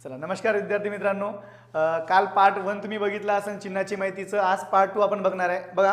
चला नमस्कार विद्यार्थी मित्रांनो, काल पार्ट 1 तुम्ही बघितला असेल चिन्हाची माहितीचं. आज पार्ट 2 आपण बघणार आहे. बघा,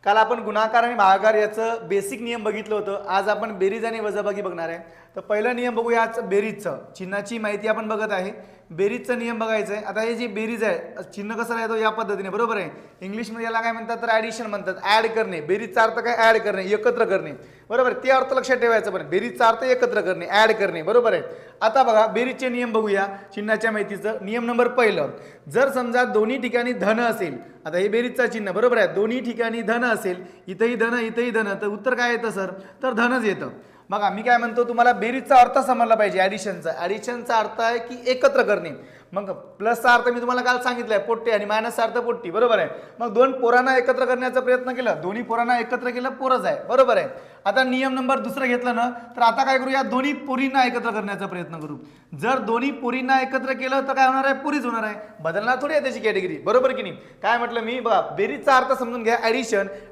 काल आपण गुणाकार आणि भागाकार याचं बेसिक नियम बघितलं होतं. आज आपण बेरीज आणि वजाबाकी बघणार आहे. तर पहिला नियम बघूया आज बेरीजचं. चिन्हाची माहिती आपण बघत आहे, बेरीजचा नियम बघायचा आहे. आता हे जी बेरीज आहे, चिन्ह कसं राहतो या पद्धतीने, बरोबर आहे. इंग्लिशमध्ये याला काय म्हणतात तर ॲडिशन म्हणतात, ॲड करणे. बेरीजचा अर्थ काय, ॲड करणे, एकत्र करणे, बरोबर. ते अर्थ लक्षात ठेवायचं. पण बेरीजचा अर्थ एकत्र करणे, ॲड करणे, बरोबर आहे. आता बघा बेरीजचे नियम बघूया चिन्हाच्या माहितीचं. नियम नंबर पहिलं, जर समजा दोन्ही ठिकाणी धन असेल, आता हे बेरीजचा चिन्ह, बरोबर आहे. दोन्ही ठिकाणी धन असेल, इथंही धन इथंही धन, तर उत्तर काय येतं सर, तर धनच येतं. बघा मी काय म्हणतो, तुम्हाला बेरीजचा अर्थ समजला पाहिजे. ॲडिशनचा अर्थ आहे की एकत्र करणे. मग प्लसचा अर्थ मी तुम्हाला काल सांगितलंय पोट्टे, आणि मायनसचा अर्थ पोट्टी, बरोबर आहे. मग दोन पोरांना एकत्र करण्याचा प्रयत्न केला, दोन्ही पोरांना एकत्र केलं, पोरच आहे, बरोबर आहे. आता नियम नंबर दुसरं घेतलं ना, तर आता काय करूया, दोन्ही पोरींना एकत्र करण्याचा प्रयत्न करू. जर दोन्ही पोरींना एकत्र केलं तर काय होणार आहे, पुरीच होणार आहे. बदलणार थोडी आहे त्याची कॅटेगरी, बरोबर की नाही. काय म्हटलं मी, बघा बेरीजचा अर्थ समजून घ्या.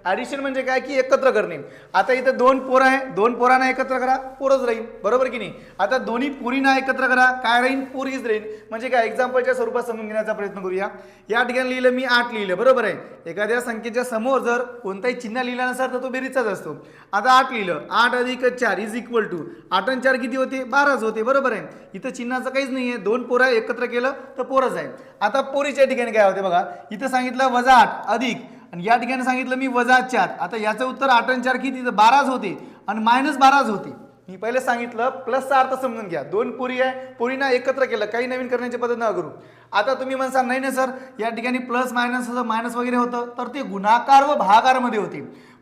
ॲडिशन म्हणजे काय की एकत्र करणे. आता इथं दोन पोरं आहे, दोन पोरांना एकत्र करा, पोरच राहील, बरोबर की नाही. आता दोन्ही पोरींना एकत्र करा, काय राहील, पोरीच राहील. म्हणजे काय, एक्झाम्पलच्या स्वरूपात समजून घेण्याचा प्रयत्न करूया. या ठिकाणी लिहिलं मी 8 लिहिलं, बरोबर आहे. एखाद्या संख्येच्या समोर जर कोणताही चिन्ह लिहिला नसेल तर तो बेरीजचाच असतो. आता 8 लिहिलं, 8 अधिक 4 इज इक्वल टू 8 आणि 4 किती होते, 12च होते, बरोबर आहे. इथं चिन्हाचं काहीच नाहीये, दोन पोरं एकत्र केलं तर पोरच आहे. आता पोरीच्या ठिकाणी काय होते बघा, इथं सांगितलं -8 अधिक, आणि या ठिकाणी सांगितलं मी -4. आता याचं उत्तर 8 आणि 4 किती, 12च होते आणि -12च होते. मी पहिले सांगितलं प्लसचा अर्थ समजून घ्या. दोन पोरी आहे, पोरींना एकत्र केलं, काही नवीन करण्याची पद्धत न करू. आता तुम्ही म्हणसाल नाही ना सर, या ठिकाणी प्लस मायनस वगैरे होतं, तर ते गुणाकार व भागाकारमध्ये होते.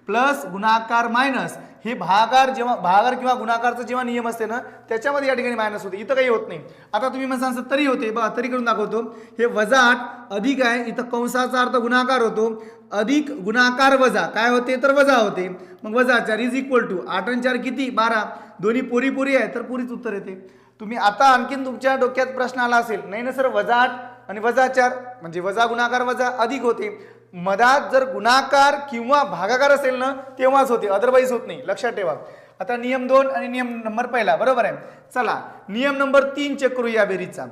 प्लस गुणाकार मायनस हे भागाकार, जेव्हा भागाकार किंवा गुणाकारचा जेव्हा नियम असते ना, त्याच्यामध्ये या ठिकाणी मायनस होते, इथं काही होत नाही. आता तुम्ही म्हणसाल तरी होते, बघा तरी करून दाखवतो. हे -8 अधिक आहे, इथं कंसाचा अर्थ गुणाकार होतो, अधिक गुणाकार वजा काय होते तर वजा होते. मग -4 इज इक्वल टू 8 आणि 4 किती, 12. दोन्ही पोरी आहे तर पुरीच उत्तर येते. तुम्ही आता आणखीन तुमच्या डोक्यात प्रश्न आला असेल, नाही ना सर -8 आणि -4 म्हणजे वजा गुणाकार वजा अधिक होते. मधात जर गुणाकार किंवा भागाकार असेल ना तेव्हाच होते, अदरवाईज होत नाही, लक्षात ठेवा. आता नियम 2 आणि नियम नंबर पहिला, बरोबर आहे. चला नियम नंबर 3 चेक करूया बेरीजचा.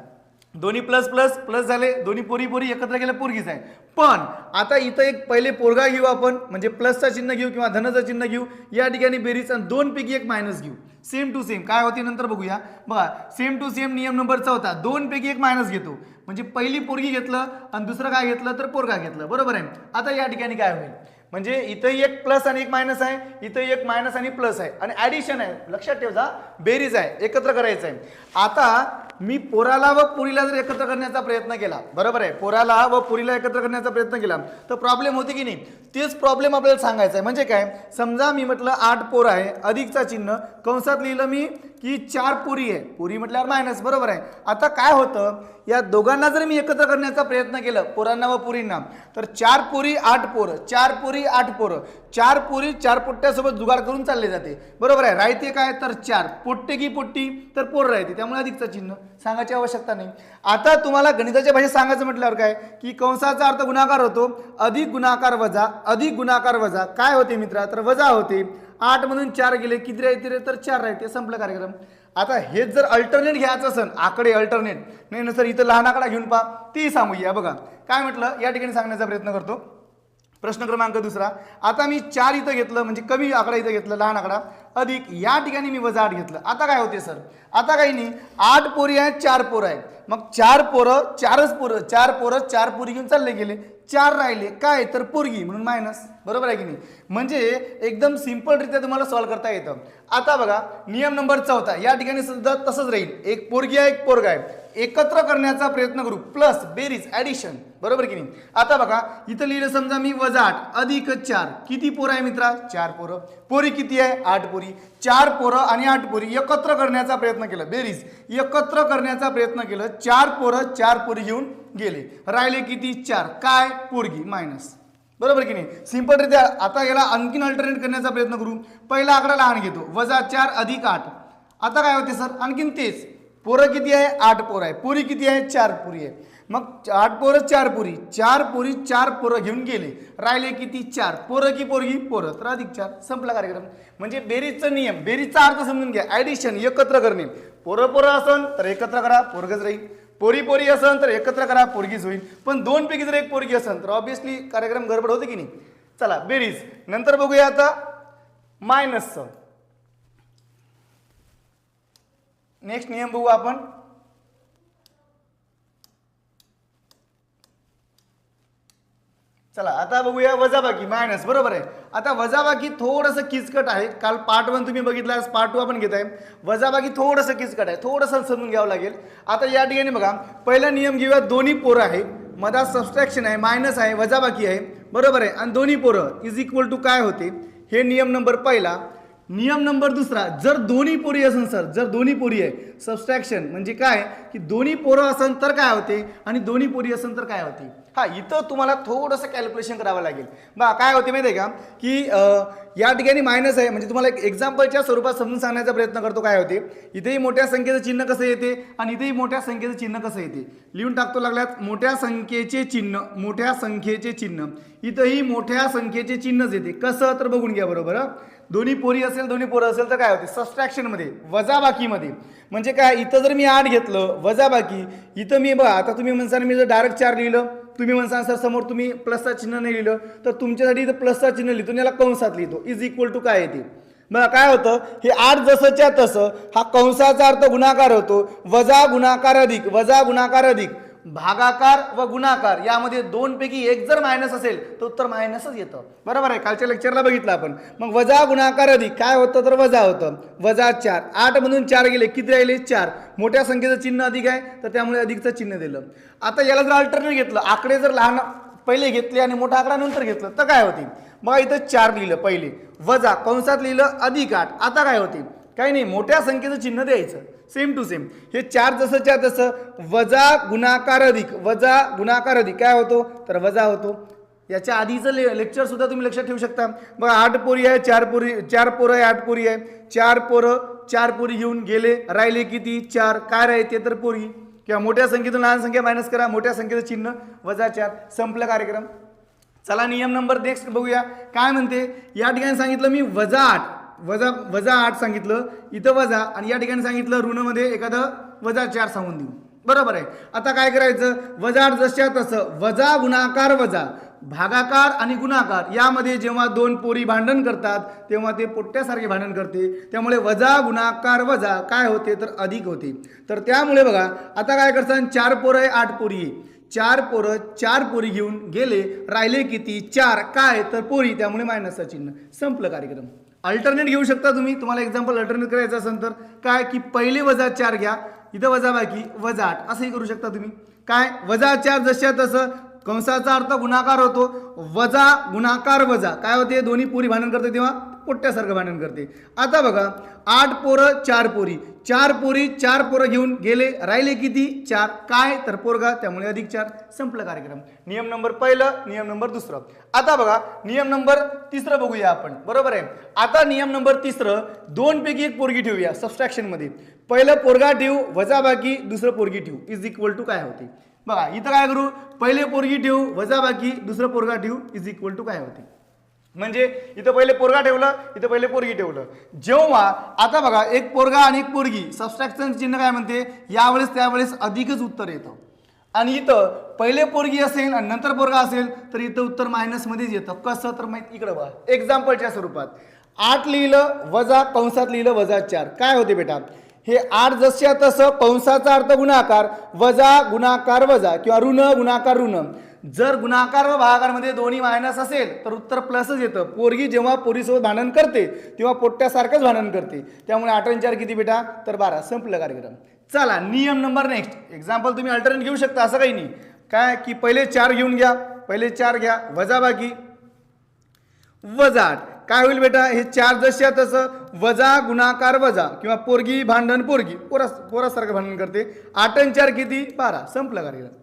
दोन्ही प्लस प्लस प्लस झाले, दोन्ही पोरी एकत्र केलं, पोरगीच आहे. पण आता इथं एक पहिले पोरगा घेऊ आपण, म्हणजे प्लसचा चिन्ह घेऊ किंवा धनाचं चिन्ह घेऊ. या ठिकाणी बेरीज आणि 2 पैकी एक मायनस घेऊ. सेम टू सेम काय होते नंतर बघूया. बघा सेम टू सेम नियम नंबर 4, 2 पैकी एक मायनस घेतो, म्हणजे पहिली पोरगी घेतलं आणि दुसरं काय घेतलं तर पोरगा घेतलं, बरोबर आहे. आता या ठिकाणी काय होईल, म्हणजे इथं एक प्लस आणि एक मायनस आहे, इथं एक मायनस आणि प्लस आहे, आणि ॲडिशन आहे, लक्षात ठेवा. बेरीज आहे, एकत्र करायचं आहे. आता मी पोराला व पुरीला जर एकत्र करण्याचा प्रयत्न केला, बरोबर आहे, पोराला व पुरीला एकत्र करण्याचा प्रयत्न केला तर प्रॉब्लेम होते की नाही. तेच प्रॉब्लेम आपल्याला सांगायचा आहे. म्हणजे काय, समजा मी म्हटलं 8 पोर आहे, अधिकचा चिन्ह, कंसात लिहिलं मी की 4 पोरी आहे, पोरी म्हटल्यावर मायनस, बरोबर आहे. आता काय होतं, या दोघांना जर मी एकत्र करण्याचा प्रयत्न केला, पोरांना व पुरींना, तर 4 पोरी 8 पोरं, 4 पोरी 8 पोरं, 4 पोरी 4 पोट्ट्यासोबत जुगाड करून चालले जाते, बरोबर आहे. राहते काय तर 4 पोट्टे की पोट्टी तर पोर राहते, त्यामुळे अधिकचं चिन्ह सांगायची आवश्यकता नाही. आता तुम्हाला गणिताच्या भाषेत सांगायचं म्हटल्यावर काय की कंसाचा अर्थ गुणाकार होतो, अधिक गुणाकार वजा काय होते मित्रा, तर वजा होते. 8 मधून 4 गेले, किती राहते रे, तर 4 राहते, संपलं कार्यक्रम. आता हेच जर अल्टरनेट घ्यायचं असेल, आकडे अल्टरनेट नाही ना सर, इथं लहान आकडा घेऊन पहा, ती सांगूया. बघा काय म्हटलं, या ठिकाणी सांगण्याचा प्रयत्न करतो. प्रश्न क्रमांक 2, आता मी 4 इथं घेतलं, म्हणजे कमी आकडा इथं घेतलं, लहान आकडा, अधिक या ठिकाणी मी -8 घेतलं. आता काय होते सर, आता काही नाही, 8 पोरी आहेत, 4 पोरं आहेत, मग 4 पोरं 4च पोरं, 4 पोरं 4 पोरी घेऊन चालले गेले, 4 राहिले काय तर पोरगी म्हणून मायनस, बरोबर आहे की नाही. म्हणजे एकदम सिंपलरित्या तुम्हाला सॉल्व्ह करता येतं. आता बघा नियम नंबर 4, या ठिकाणी सुद्धा तसंच राहील, एक पोरगी आहे एक पोरगा आहे, एकत्र करण्याचा प्रयत्न करू, प्लस बेरीज ॲडिशन, बरोबर की नाही. आता बघा इथं लिहिलं, समजा मी -8 अधिक 4 किती पोरं आहे मित्रा, 4 पोरं, पोरी किती आहे 8 पोरी, 4 पोरं आणि 8 पोरी एकत्र करण्याचा प्रयत्न केला, बेरीज एकत्र करण्याचा प्रयत्न केलं, 4 पोरं 4 पोरी घेऊन गेले, राहिले किती 4 काय पोरगी मायनस, बरोबर की नाही. सिंपलरित्या आता याला आणखीन अल्टरनेट करण्याचा प्रयत्न करू. पहिला आकडा लहान घेतो, -4 अधिक 8. आता काय होते सर, आणखीन तेच, पोरं किती आहे 8 पोरं आहे, पोरी किती आहे 4 पोरी आहे. मग 8 पोरं 4 पोरी, 4 पोरी 4 पोरं घेऊन गेले, राहिले किती 4 पोरं की पोरगी पोरं, तर अधिक 4 संपला कार्यक्रम. म्हणजे बेरीजचा नियम, बेरीजचा अर्थ समजून घ्या, ॲडिशन एकत्र करणे. पोरं पोरं असन तर एकत्र करा पोरगच राहील, पोरी पोरी असन तर एकत्र करा पोरगीच होईल. पण दोन पैकी जर एक पोरगी असन तर ऑब्विसली कार्यक्रम गडबड होते की नाही. चला बेरीज. नंतर बघूया आता मायनसचं. नेक्स्ट नियम बघू आपण. चला आता बघूया वजाबाकी मायनस. बरोबर आहे. आता वजाबाकी थोडंसं किचकट आहे. काल पार्ट 1 तुम्ही बघितला, आज पार्ट 2 आपण घेत आहे. वजाबाकी थोडंसं किचकट आहे, थोडंसं समजून घ्यावं लागेल. आता या ठिकाणी बघा, पहिला नियम घेऊया. दोन्ही पोरं आहे, मधात सबस्ट्रॅक्शन आहे, मायनस आहे, वजाबाकी आहे. बरोबर आहे. आणि दोन्ही पोरं इज इक्वल टू काय होते, हे नियम नंबर पहिला. नियम नंबर दुसरा, जर दोन्ही पोरी असेल सर, जर दोन्ही पोरी आहे, सबस्ट्रॅक्शन म्हणजे काय की दोन्ही पोरं असेल तर काय होते आणि दोन्ही पोरी असेल तर काय होते. हा, इथं तुम्हाला थोडंसं कॅल्क्युलेशन करावं लागेल. बा काय होते माहिती आहे का की या ठिकाणी मायनस आहे, म्हणजे तुम्हाला एक एक्झाम्पलच्या स्वरूपात समजून सांगण्याचा प्रयत्न करतो. काय होते, इथेही मोठ्या संख्येचं चिन्ह कसं येते आणि इथेही मोठ्या संख्येचं चिन्ह कसं येते. लिहून टाकतो लागल्यात. मोठ्या संख्येचे चिन्ह, मोठ्या संख्येचे चिन्ह, इथंही मोठ्या संख्येचे चिन्हच येते. कसं तर बघून घ्या. बरोबर. दोन्ही पोरी असेल, दोन्ही पोरं असेल तर काय होते, सबस्ट्रॅक्शनमध्ये, वजाबाकीमध्ये. म्हणजे काय, इथं जर मी 8 घेतलं वजाबाकी, इथं मी बघा, आता तुम्ही म्हणसान मी जर डायरेक्ट 4 लिहिलं, तुम्ही म्हणसान सर समोर तुम्ही प्लसचा चिन्ह नाही लिहिलं, तर तुमच्यासाठी इथं प्लसचा चिन्ह लिहितो, याला कंसात लिहितो. इज इक्वल टू काय येते. मग काय होतं, हे 8 जसंच्या तसं, हा कंसाचा अर्थ गुणाकार होतो. वजा गुणाकार अधिक, वजा गुणाकार अधिक, भागाकार व गुणाकार यामध्ये दोन पैकी एक जर मायनस असेल तर उत्तर मायनसच येतं. बरोबर आहे. कालच्या लेक्चरला बघितलं आपण. मग वजा गुणाकार अधिक काय होतं तर वजा होतं. वजा 4, 8 मधून 4 गेले, किती राहिले 4. मोठ्या संख्येचं चिन्ह अधिक आहे तर त्यामुळे अधिकचं चिन्ह दिलं. आता याला जर अल्टरनेट घेतलं, आकडे जर लहान पहिले घेतले आणि मोठा आकडा नंतर घेतलं तर काय होते. मग इथं 4 लिहिलं पहिले, वजा कंसात लिहिलं अधिक 8. आता काय होते, काही नाही, मोठ्या संख्येचं चिन्ह द्यायचं. सेम टू सेम हे 4 जसंच्या तसं, वजा गुणाकार अधिक, वजा गुणाकार अधिक काय होतो तर वजा होतो. याच्या आधीचं लेक्चर सुद्धा तुम्ही लक्षात ठेवू शकता. बघा 8 पोरी आहे, 4 पोरं आहे, 8 पोरी आहे. 4 पोरं 4 पोरी घेऊन गेले, राहिले किती 4. काय राहते तर पोरी. किंवा मोठ्या संख्येतून लहान संख्या मायनस करा, मोठ्या संख्येचं चिन्ह वजा 4. संपला कार्यक्रम. चला नियम नंबर नेक्स्ट बघूया काय म्हणते. या ठिकाणी सांगितलं मी वजा 8, वजा 8 सांगितलं, इथं वजा, आणि या ठिकाणी सांगितलं ऋणमध्ये एखादं वजा 4 सांगून देऊ. बरोबर आहे. आता काय करायचं, वजा 8 जशा तसं, वजा गुणाकार वजा, भागाकार आणि गुणाकार यामध्ये जेव्हा दोन पोरी भांडण करतात तेव्हा ते पोट्ट्यासारखे भांडण करते. त्यामुळे वजा गुणाकार वजा काय होते तर अधिक होते. तर त्यामुळे बघा आता काय करतात, 4 पोरं आहे, 8 पोरी आहे. 4 पोरं 4 पोरी घेऊन गेले, राहिले किती 4. काय तर पोरी, त्यामुळे मायनसचं चिन्ह. संपलं कार्यक्रम. अल्टरनेट घेऊ शकता तुम्ही. तुम्हाला एक्झाम्पल अल्टरनेट करायचं असेल तर काय की पहिले वजा 4 घ्या, इथं वजा बाकी वजा 8 असंही करू शकता तुम्ही. काय वजा 4 जशा तसं, कंसाचा अर्थ गुणाकार होतो, वजा गुणाकार वजा काय होते, दोन्ही पोरी भांडण करते तेव्हा पोट्ट्यासारखं भांडण करते. आता बघा 8 पोरं 4 पोरी, 4 पोरी 4 पोरं घेऊन गेले, राहिले किती 4. काय तर पोरगा, त्यामुळे अधिक 4. संपलं कार्यक्रम. नियम नंबर पहिलं, नियम नंबर दुसरं. आता बघा नियम नंबर तिसरं बघूया आपण. बरोबर आहे. आता नियम नंबर तिसरं, दोन पैकी एक पोरगी ठेवूया सबस्ट्रॅक्शन मध्ये. पहिलं पोरगा ठेवू वजा बाकी, दुसरं पोरगी ठेवू, इज इक्वल टू काय होते. बघा इथं काय करू, पहिले पोरगी ठेवू वजा बाकी, दुसरं पोरगा ठेवू, इज इक्वल टू काय होते. म्हणजे इथं पहिले पोरगा ठेवलं, इथं पहिले पोरगी ठेवलं. जेव्हा आता बघा एक पोरगा आणि एक पोरगी, सबस्ट्रॅक्शन चिन्ह काय म्हणते, यावेळेस त्यावेळेस अधिकच उत्तर येतं. आणि इथं पहिले पोरगी असेल आणि नंतर पोरगा असेल तर इथं उत्तर मायनस मध्येच येतं. कसं तर माहिती, इकडं बघा एक्झाम्पलच्या स्वरूपात 8 लिहिलं वजा कंसात लिहिलं वजा 4. काय होते बेटा, हे 8 जसं तसं, कंसाचा अर्थ गुणाकार, वजा गुणाकार वजा किंवा ऋण गुणाकार ऋण. जर गुणाकार व भागाकारमध्ये दोन्ही मायनस असेल तर उत्तर प्लसच येतं. पोरगी जेव्हा पोरीसोबत भांडण करते तेव्हा पोट्ट्यासारखंच भांडण करते. त्यामुळे 8 आणि 4 किती बेटा तर 12. संपलं कार्यक्रम. चला नियम नंबर नेक्स्ट. एक्झाम्पल तुम्ही अल्टरनेट घेऊ शकता, असं काही नाही. काय की पहिले 4 घेऊन घ्या, पहिले 4 घ्या, वजा बाकी वजा 8. काय होईल बेटा, हे 4 जशा तसं, वजा गुणाकार वजा किंवा पोरगी भांडण पोरगी पोरासारखं भांडण करते. 8 आणि 4 किती 12. संपलं कार्यक्रम.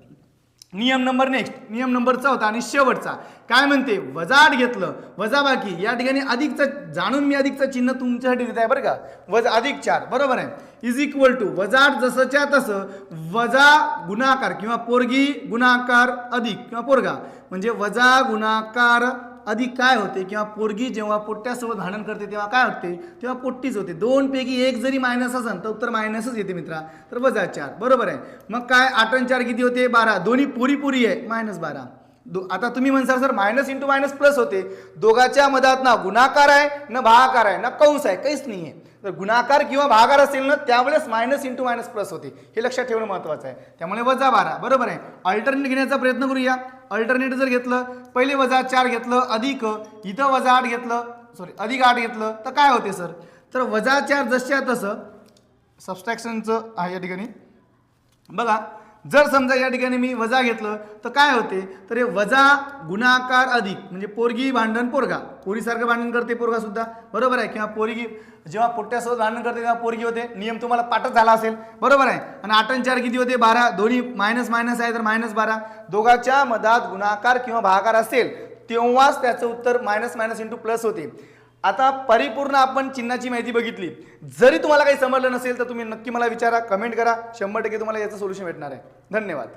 नियम नंबर नेक्स्ट, नियम नंबर 4 आणि शेवटचा काय म्हणते, वजा 8 घेतलं वजा बाकी, या ठिकाणी अधिकचं जाणून मी अधिकचं चिन्ह तुमच्यासाठी देत आहे बरं का, वजा अधिक 4 बरोबर आहे, इज इक्वल टू वजा 8 जसंच्या तसं वजा गुणाकार किंवा पोरगी गुणाकार अधिक किंवा पोरगा, म्हणजे वजा गुणाकार अधिक काय होते किंवा पोरगी जेव्हा पोट्ट्यासोबत भांडण करते तेव्हा काय होते, तेव्हा पोट्टीच होते. 2 पैकी 1 जरी मायनस असेल तर उत्तर मायनसच येते मित्रा, तर वजा 4 बरोबर आहे. मग काय 8 आणि 4 किती होते 12, दोन्ही पुरी पुरी आहे -12. आता तुम्ही म्हणसाल sir minus into minus plus होते, दोघाच्या मधात ना गुणाकार आहे ना भागाकार आहे ना कंस आहे, काहीच नाही आहे. तर गुणाकार किंवा भागाकार असेल ना त्यावेळेस मायनस इंटू मायनस प्लस होते, हे लक्षात ठेवणं महत्त्वाचं आहे. त्यामुळे वजा 12 बरोबर आहे. अल्टरनेट घेण्याचा प्रयत्न करूया. अल्टरनेट जर घेतलं, पहिले वजा 4 घेतलं अधिक, इथं वजा 8 घेतलं, सॉरी अधिक 8 घेतलं तर काय होते सर, तर वजा 4 जसच्या तसं सबस्ट्रॅक्शनचं आहे या ठिकाणी बघा. जर समजा या ठिकाणी मी वजा घेतलं तर काय होते, तर हे वजा गुणाकार अधिक, म्हणजे पोरगी भांडण पोरगा, पोरीसारखं भांडण करते पोरगा सुद्धा बरोबर आहे, किंवा पोरगी जेव्हा पोट्ट्यासोबत भांडण करते तेव्हा पोरगी होते, नियम तुम्हाला पाठच झाला असेल बरोबर आहे. आणि 8 आणि 4 किती होते 12, दोन्ही मायनस मायनस आहे तर -12. दोघाच्या मधात गुणाकार किंवा भागाकार असेल तेव्हाच त्याचं उत्तर मायनस मायनस इंटू प्लस होते. आता परिपूर्ण आपण चिन्हाची माहिती बघितली. जरी तुम्हाला काही समजलं नसेल तर तुम्ही नक्की मला विचारा, कमेंट करा, 100% तुम्हाला याचं सोल्युशन भेटणार आहे. धन्यवाद.